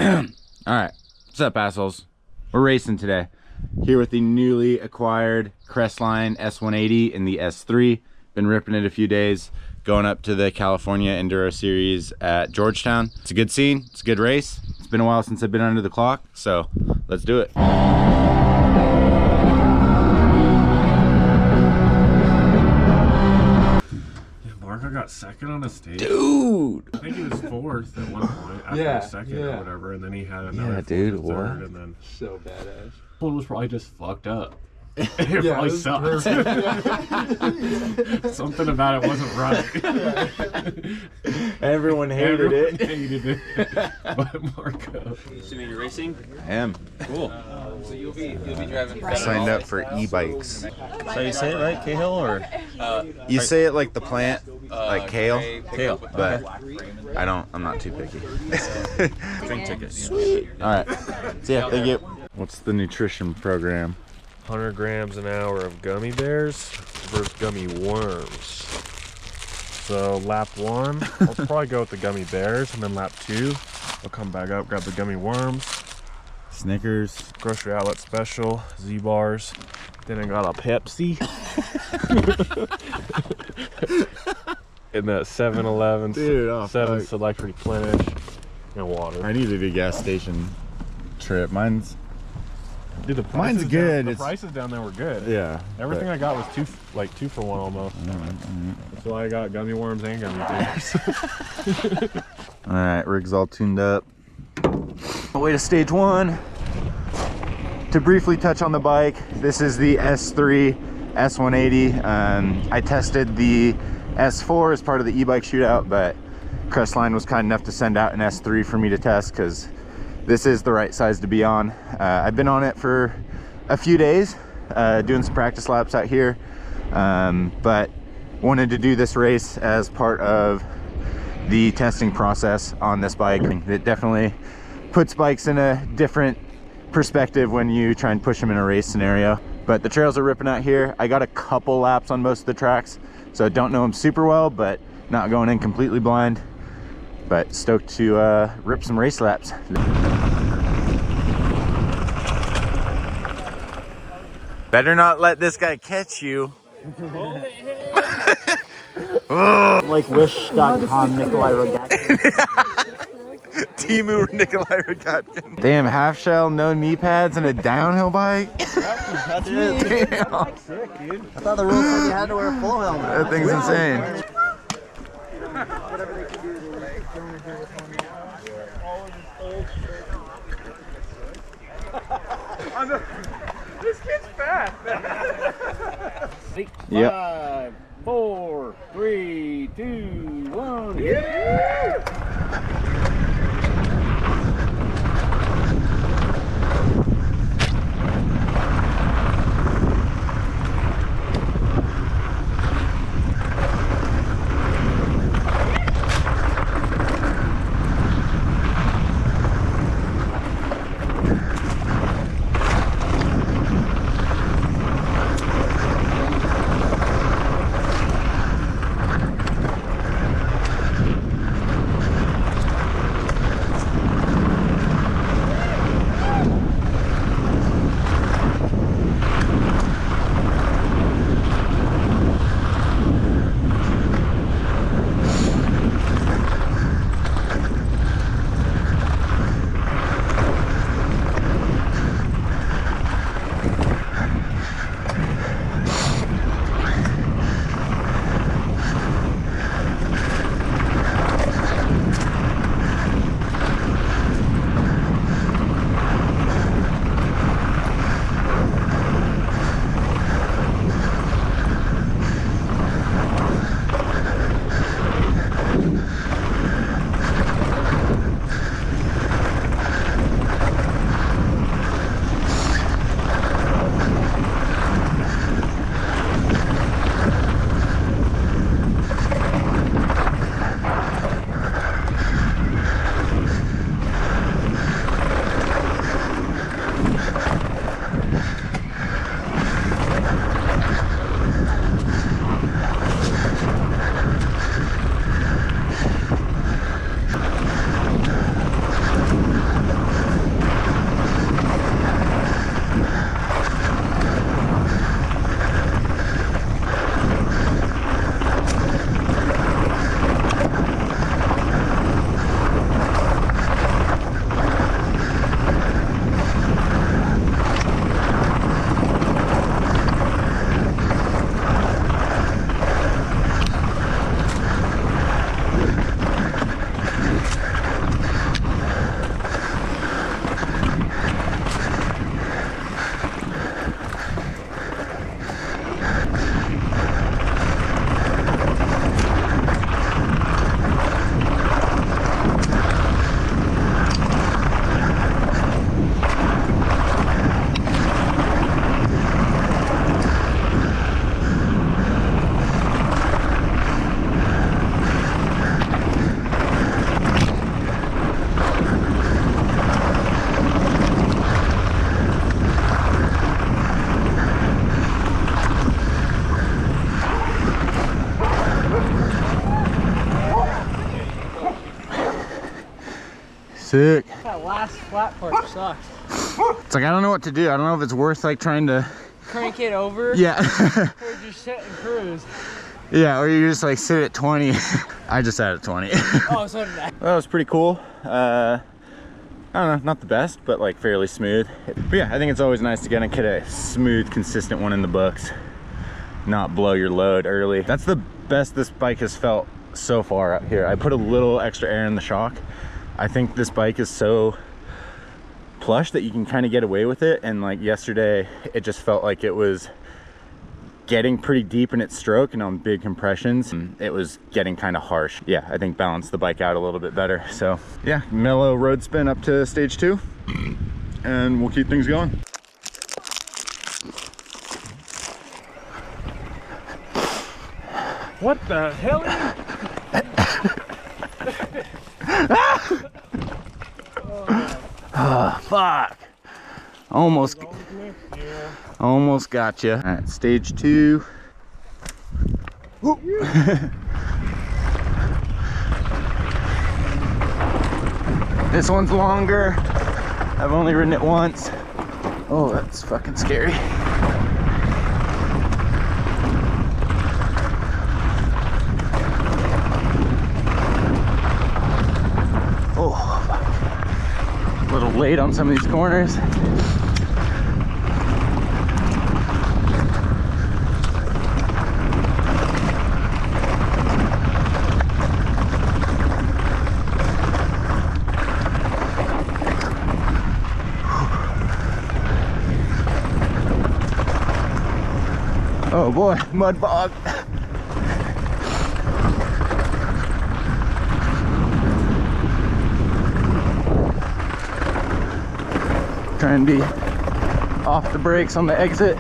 All right, what's up, assholes? We're racing today. Here with the newly acquired Crestline S-180 in the S3. Been ripping it a few days, going up to the California Enduro Series at Georgetown. It's a good scene, it's a good race. It's been a while since I've been under the clock, so let's do it. Marco got second on the stage. Dude! I think he was fourth at one point after second or whatever, and then he had another third, and then so badass. one was probably just fucked up. It probably sucked. Something about it wasn't right. Everyone hated it. But Marco. Assuming you're racing? I am. Cool. So you'll be driving. I signed up for e-bikes. So you say it right, Cahal, or? You say it like the plant, like kale, but okay. I'm not too picky. Drink tickets. Sweet. All right. See ya. Thank you. What's the nutrition program? 100 grams an hour of gummy bears versus gummy worms. So lap 1, I'll probably go with the gummy bears, and then lap 2, I'll come back up, grab the gummy worms. Snickers. Grocery outlet special, Z-bars. Then I got a Pepsi. In that 7-Eleven, Dude, 7 Select Replenish, and water. I needed a gas station trip. Mine's Mine's good. The prices down there were good. Yeah. Everything I got was two for one almost. That's why I got gummy worms and gummy bears. All right, rig's all tuned up. Way to stage 1. To briefly touch on the bike, this is the S3 S-180. I tested the S4 as part of the e-bike shootout, but Crestline was kind enough to send out an S3 for me to test because this is the right size to be on. I've been on it for a few days, doing some practice laps out here, but wanted to do this race as part of the testing process on this bike. It definitely puts bikes in a different perspective when you try and push them in a race scenario. But the trails are ripping out here. I got a couple laps on most of the tracks, so I don't know them super well, but not going in completely blind. But stoked to rip some race laps. Better not let this guy catch you. Like Wish.com Nikolai Rogatkin. Timu Nikolai Rogatkin. Damn, half shell, no knee pads, and a downhill bike. That's it. Damn. Sick, dude. I thought the rules said you had to wear a full helmet. That thing's insane. This kid's fast. Yep. 5, 4, 3, 2, 1. Yeah! Sick. That last flat part sucks. It's like, I don't know what to do. I don't know if it's worth like trying to Crank it over. Yeah. Or just sit and cruise. Yeah, or you just like sit at 20. I just sat at 20. Oh, so did I. Well, that was pretty cool. I don't know, not the best, but like fairly smooth. But yeah, I think it's always nice to get a smooth, consistent one in the books. Not blow your load early. That's the best this bike has felt so far out here. I put a little extra air in the shock. I think this bike is so plush that you can kind of get away with it. And like yesterday, it just felt like it was getting pretty deep in its stroke and on big compressions, and it was getting kind of harsh. Yeah, I think balanced the bike out a little bit better. So yeah, mellow road spin up to stage 2, and we'll keep things going. What the hell? Oh, fuck. Almost got you. All right, stage 2. This one's longer. I've only ridden it once. Oh, that's fucking scary. Oh, fuck. A little late on some of these corners. Oh boy, mud bog. Try and be off the brakes on the exit.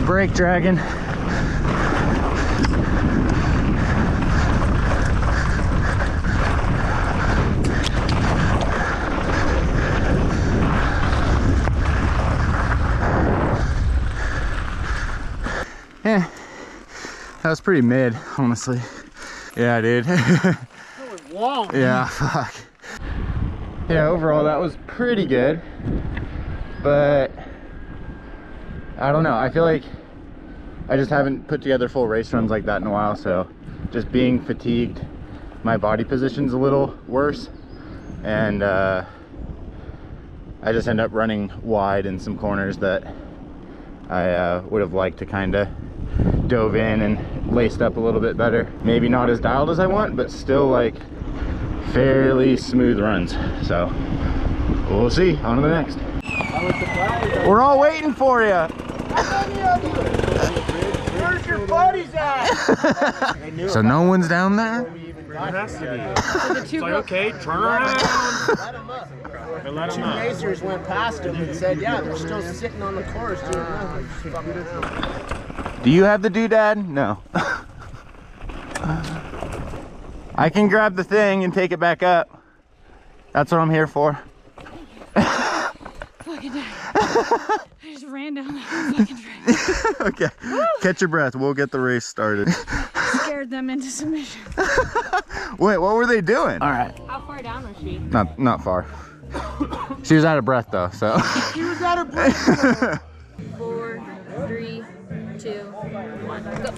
Brake dragging. Yeah, that was pretty mid, honestly. Yeah, dude. That was long. Yeah, fuck. Yeah, overall that was pretty good, but I don't know, I feel like I just haven't put together full race runs like that in a while, so just being fatigued, my body position's a little worse, and I just end up running wide in some corners that I would have liked to kind of dove in and laced up a little bit better. Maybe not as dialed as I want, but still like fairly smooth runs. So we'll see, on to the next. We're all waiting for you. Where's your buddies at? So no one's down there? It has to be. It's like, okay, turn around. Let them up. Let Two racers went past him and said, yeah, they're still sitting on the course doing nothing. Do you have the doodad? No. I can grab the thing and take it back up. That's what I'm here for. Fucking died. I just ran down that fucking track. Okay, catch your breath. We'll get the race started. Scared them into submission. Wait, what were they doing? All right. How far down was she? Not far. She was out of breath though, so. He was out of breath. 4, 3, 2, 1, go.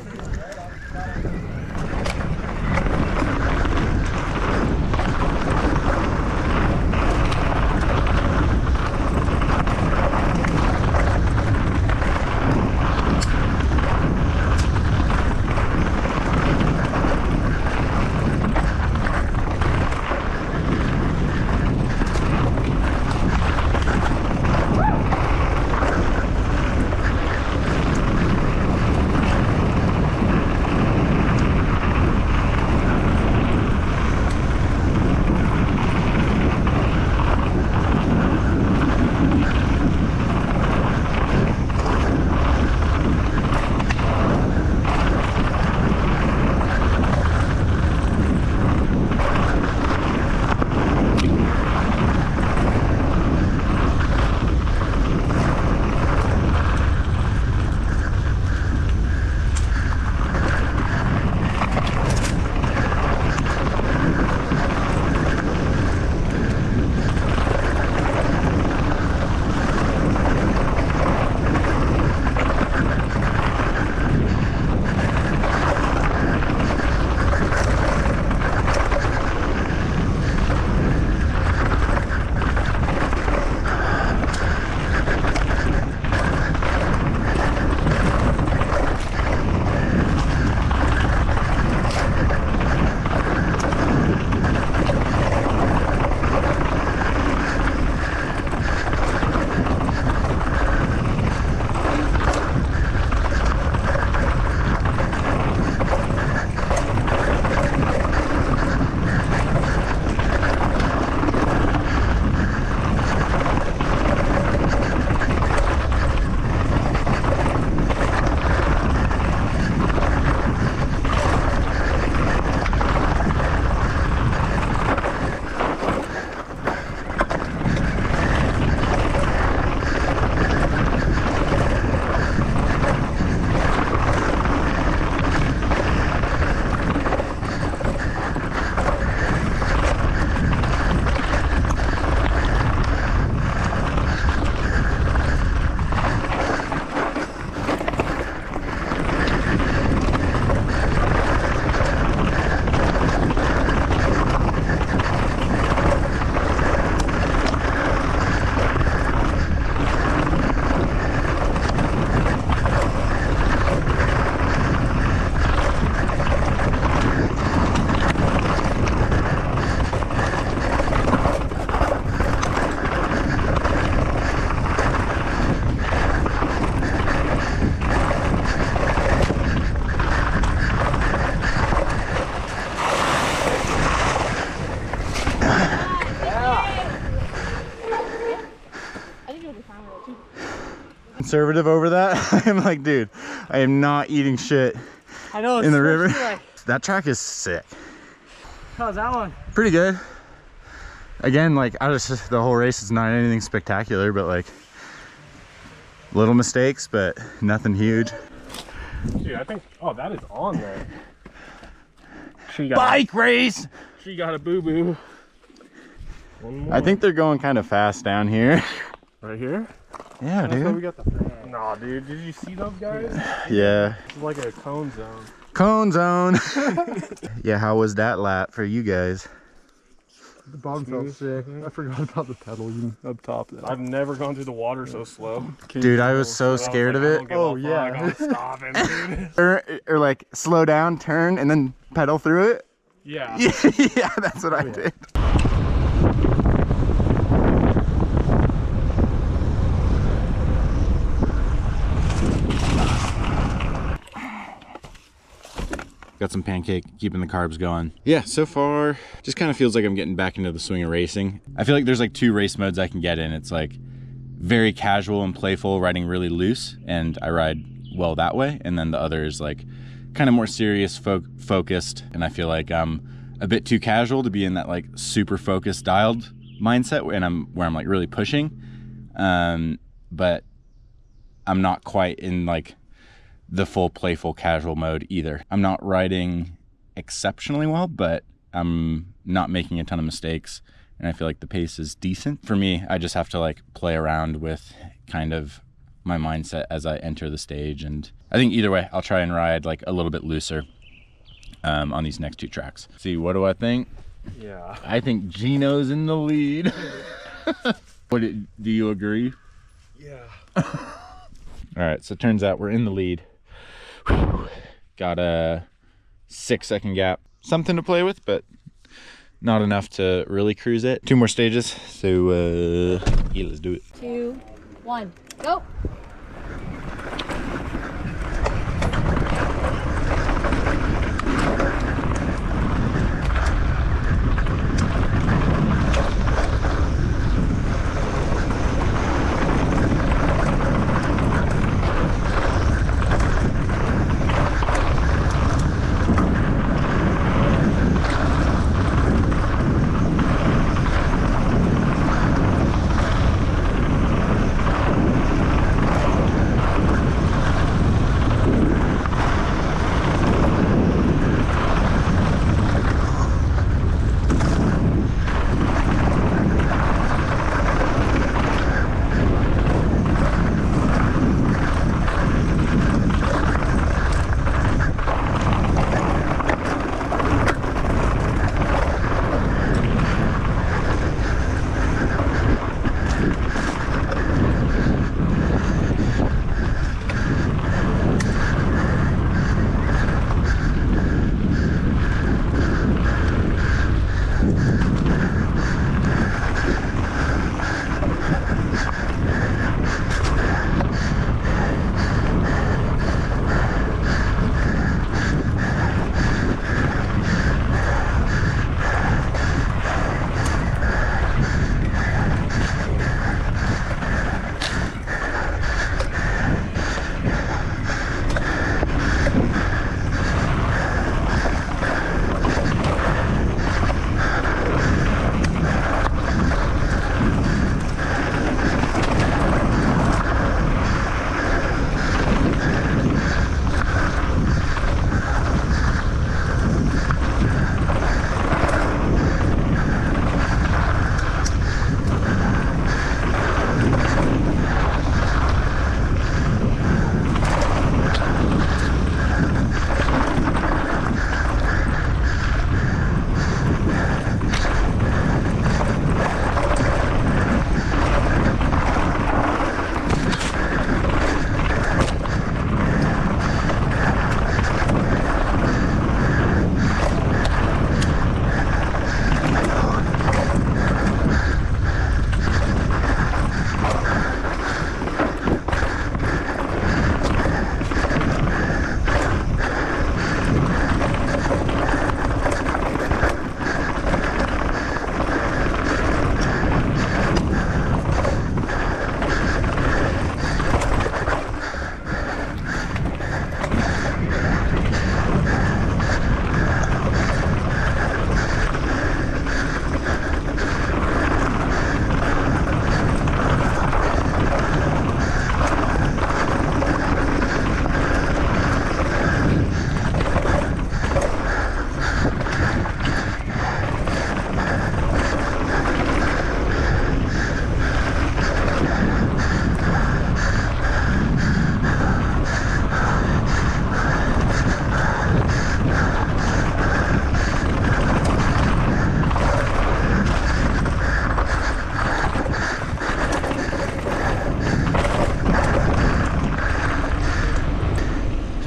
conservative over that. I'm like, dude, I am not eating shit I know. in the river. Like, That track is sick. how's that one? Pretty good. Again, like the whole race is not anything spectacular, but like little mistakes, but nothing huge. Dude, I think, oh, that is on there. She got Bike race! She got a boo-boo. One more. I think they're going kind of fast down here. Right here? Yeah, That's why we dude. got the... Nah, dude, did you see those guys? Yeah. It's like a cone zone. Cone zone. Yeah, how was that lap for you guys? The bottom felt sick. I forgot about the pedal even up top there. I've never gone through the water so slow. Dude, I was so scared of it. Oh, yeah. I gotta stop it, dude. Or like slow down, turn, and then pedal through it. Yeah. Yeah, that's what I did. Got some pancake, keeping the carbs going. Yeah, so far, just kind of feels like I'm getting back into the swing of racing. I feel like there's like 2 race modes I can get in. It's like very casual and playful, riding really loose, and I ride well that way. And then the other is like kind of more serious, focused, and I feel like I'm a bit too casual to be in that like super focused, dialed mindset, and where I'm like really pushing. But I'm not quite in like the full playful casual mode either. I'm not riding exceptionally well, but I'm not making a ton of mistakes, and I feel like the pace is decent. For me, I just have to like play around with kind of my mindset as I enter the stage, and I think either way I'll try and ride like a little bit looser on these next 2 tracks. See, what do I think? Yeah. I think Gino's in the lead. Do you agree? Yeah. All right, so it turns out we're in the lead. Whew. Got a 6-second gap. Something to play with, but not enough to really cruise it. 2 more stages, so yeah, let's do it. 2, 1, go.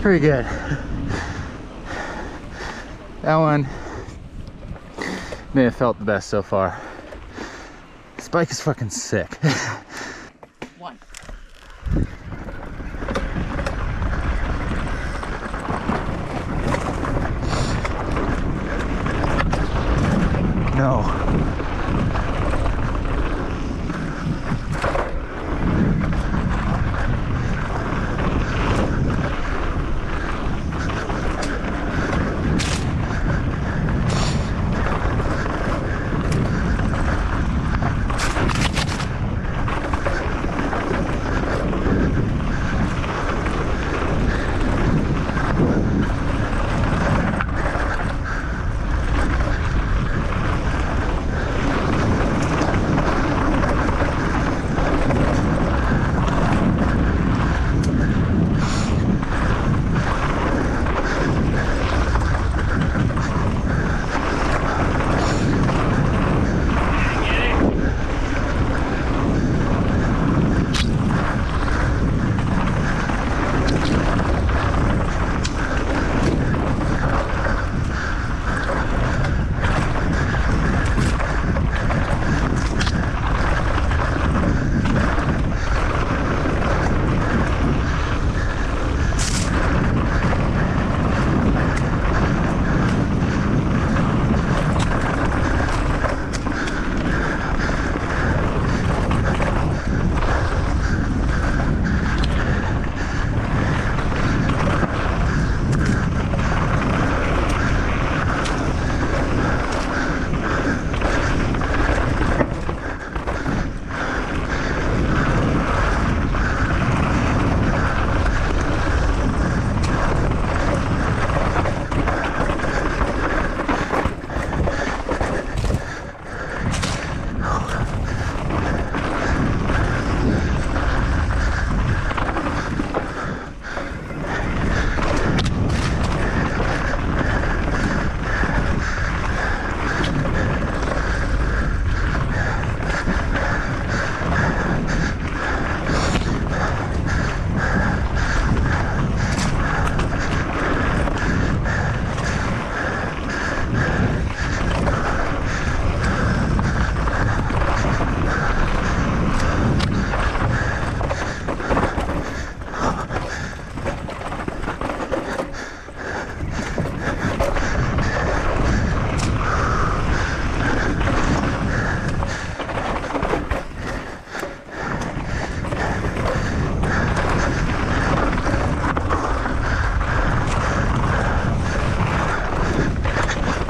pretty good. That one may have felt the best so far. This bike is fucking sick. One. No.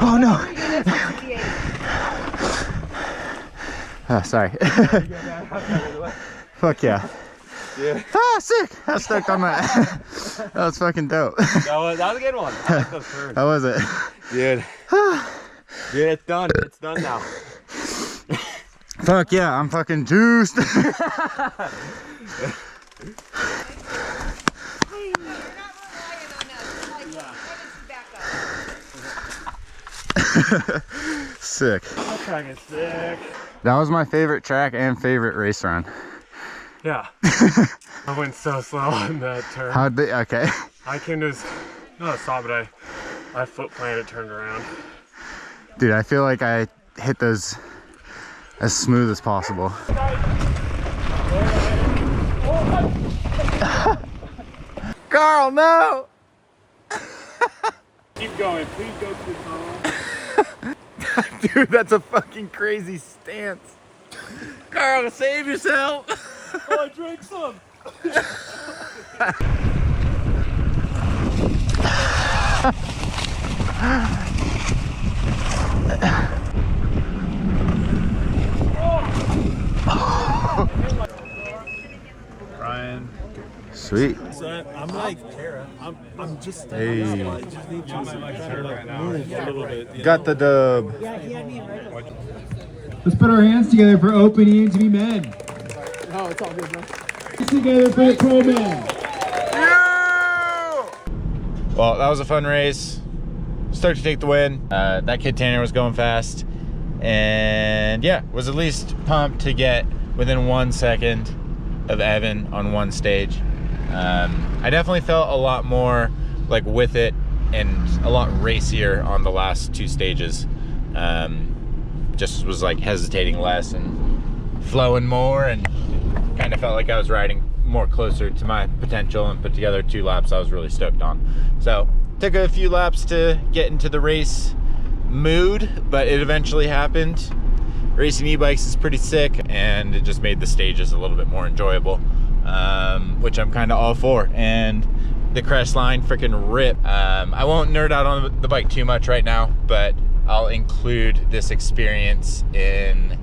Oh no. Oh, sorry. Fuck yeah. Yeah. Ah, sick. I was stuck on my. That was fucking dope. That was a good one. I like those turns. How was it? Dude. Dude, it's done. It's done now. Fuck yeah, I'm fucking juiced. Sick. That track is sick. That was my favorite track and favorite race run. Yeah. I went so slow on that turn. How'd they? Okay. I came to not a stop, but I foot planted, turned around. Dude, I feel like I hit those as smooth as possible. Carl, no! Keep going. Please go too slow. Dude, that's a fucking crazy stance. Carl, save yourself. Oh, I drank some. Ryan. Sweet. So I'm like, I'm just. Hey. I just need to move a little bit. Got the dub. Let's put our hands together for Open EMTB men. No, it's all good, bro. Hands together for the pro men. Well, that was a fun race. Stoked to take the win. That kid Tanner was going fast. And yeah, was at least pumped to get within 1 second of Evan on one stage. I definitely felt a lot more like with it and a lot racier on the last 2 stages. Just was like hesitating less and flowing more, and kind of felt like I was riding more closer to my potential, and put together 2 laps I was really stoked on. So took a few laps to get into the race mood, but it eventually happened. Racing e-bikes is pretty sick, and it just made the stages a little bit more enjoyable, which I'm kind of all for. And the Crestline freaking rip. I won't nerd out on the bike too much right now, but I'll include this experience in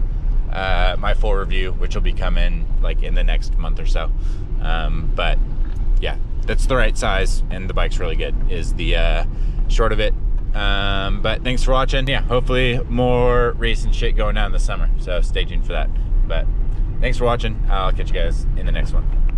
my full review, which will be coming like in the next month or so. But yeah, that's the right size, and the bike's really good is the short of it. But thanks for watching. Yeah, hopefully more racing shit going down this summer, so stay tuned for that. But thanks for watching. I'll catch you guys in the next one.